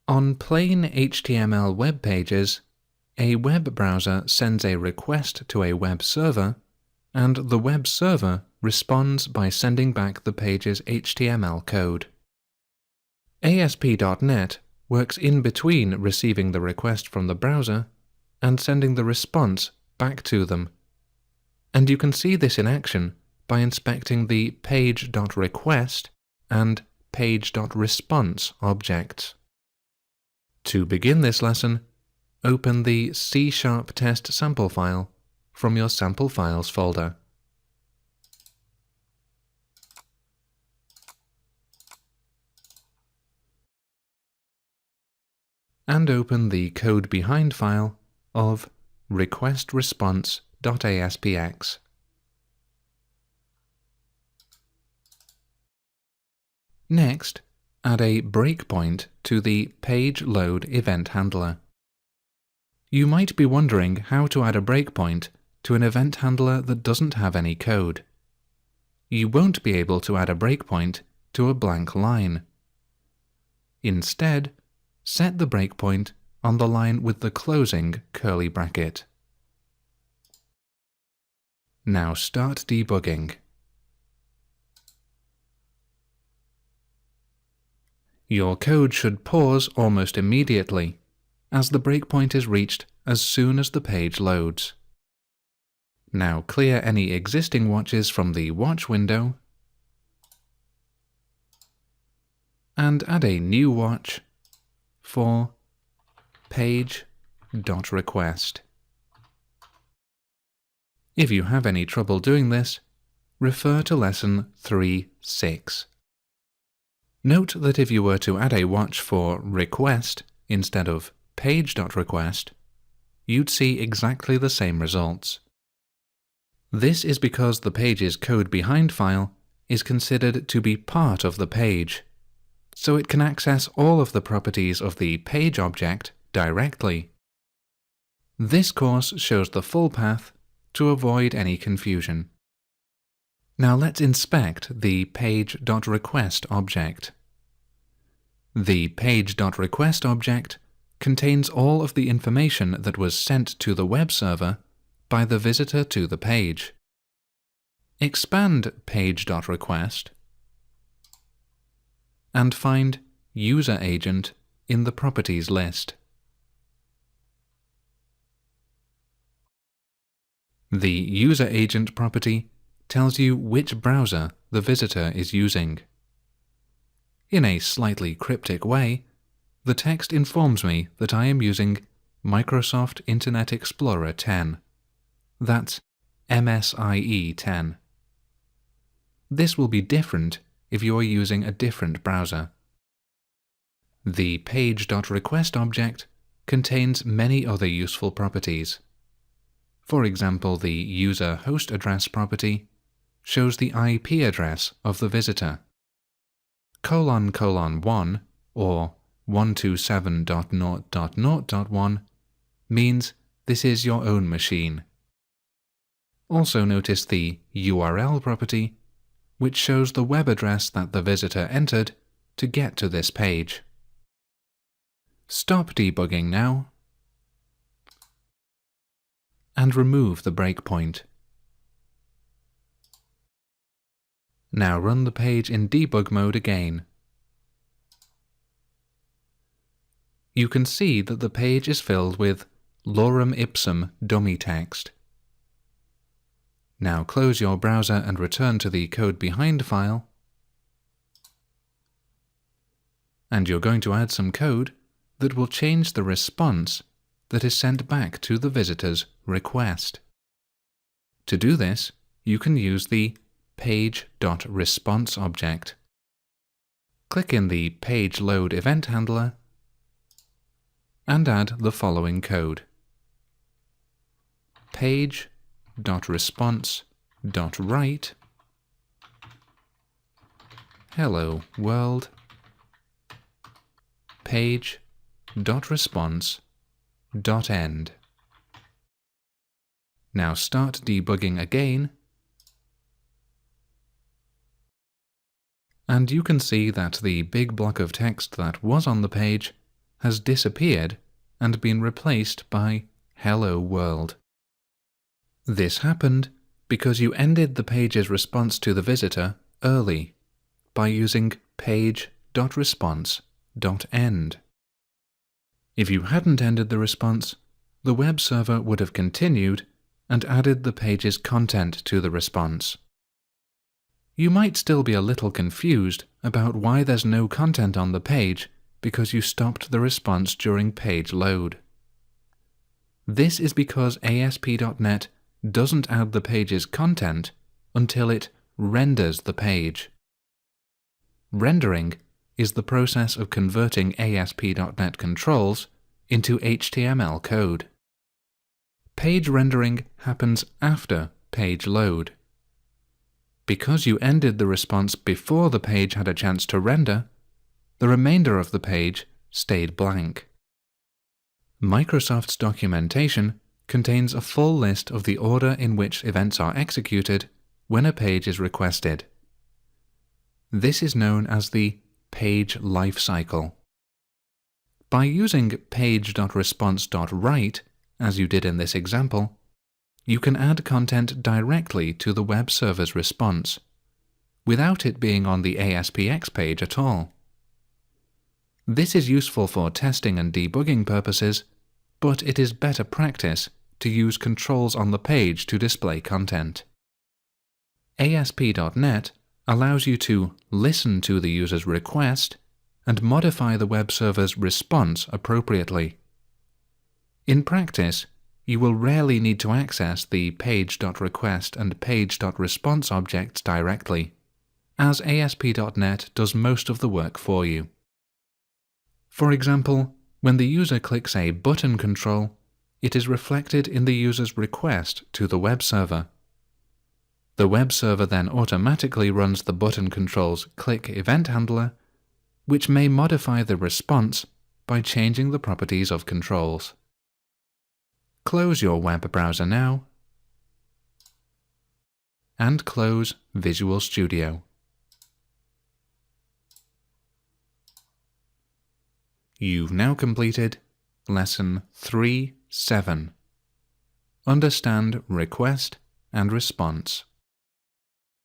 On plain HTML web pages, a web browser sends a request to a web server, and the web server responds by sending back the page's HTML code. ASP.NET works in between receiving the request from the browser and sending the response back to them. And you can see this in action by inspecting the page.request and page.response objects. To begin this lesson, open the C# test sample file from your sample files folder. And open the code behind file of request-response.aspx. Next, add a breakpoint to the page load event handler. You might be wondering how to add a breakpoint to an event handler that doesn't have any code. You won't be able to add a breakpoint to a blank line. Instead, set the breakpoint on the line with the closing curly bracket. Now start debugging. Your code should pause almost immediately, as the breakpoint is reached as soon as the page loads. Now clear any existing watches from the watch window and add a new watch for page.request. If you have any trouble doing this, refer to lesson 3.6. Note that if you were to add a watch for request instead of page.request, you'd see exactly the same results. This is because the page's code behind file is considered to be part of the page, so it can access all of the properties of the page object directly. This course shows the full path to avoid any confusion. Now let's inspect the page.request object. The page.request object contains all of the information that was sent to the web server by the visitor to the page. Expand page.request and find User Agent in the Properties list. The User Agent property tells you which browser the visitor is using. In a slightly cryptic way, the text informs me that I am using Microsoft Internet Explorer 10. That's MSIE 10. This will be different if you are using a different browser. The page.request object contains many other useful properties. For example, the user host address property shows the IP address of the visitor. ::1 or 127.0.0.1 means this is your own machine. Also notice the URL property, which shows the web address that the visitor entered to get to this page. Stop debugging now and remove the breakpoint. Now run the page in debug mode again. You can see that the page is filled with lorem ipsum dummy text. Now close your browser and return to the code behind file. And you're going to add some code that will change the response that is sent back to the visitor's request. To do this, you can use the page.response object. Click in the page load event handler and add the following code. Page.response.write hello world page.response.end. Now start debugging again, and you can see that the big block of text that was on the page has disappeared and been replaced by Hello World. This happened because you ended the page's response to the visitor early by using page.response.end. If you hadn't ended the response, the web server would have continued and added the page's content to the response. You might still be a little confused about why there's no content on the page because you stopped the response during page load. This is because ASP.NET doesn't add the page's content until it renders the page. Rendering is the process of converting ASP.NET controls into HTML code. Page rendering happens after page load. Because you ended the response before the page had a chance to render, the remainder of the page stayed blank. Microsoft's documentation contains a full list of the order in which events are executed when a page is requested. This is known as the page lifecycle. By using page.response.write, as you did in this example, you can add content directly to the web server's response, without it being on the ASPX page at all. This is useful for testing and debugging purposes, but it is better practice to use controls on the page to display content. ASP.NET allows you to listen to the user's request and modify the web server's response appropriately. In practice, you will rarely need to access the page.request and page.response objects directly, as ASP.NET does most of the work for you. For example, when the user clicks a button control, it is reflected in the user's request to the web server. The web server then automatically runs the button control's click event handler, which may modify the response by changing the properties of controls. Close your web browser now and close Visual Studio. You've now completed Lesson 3.7. Understand request and response.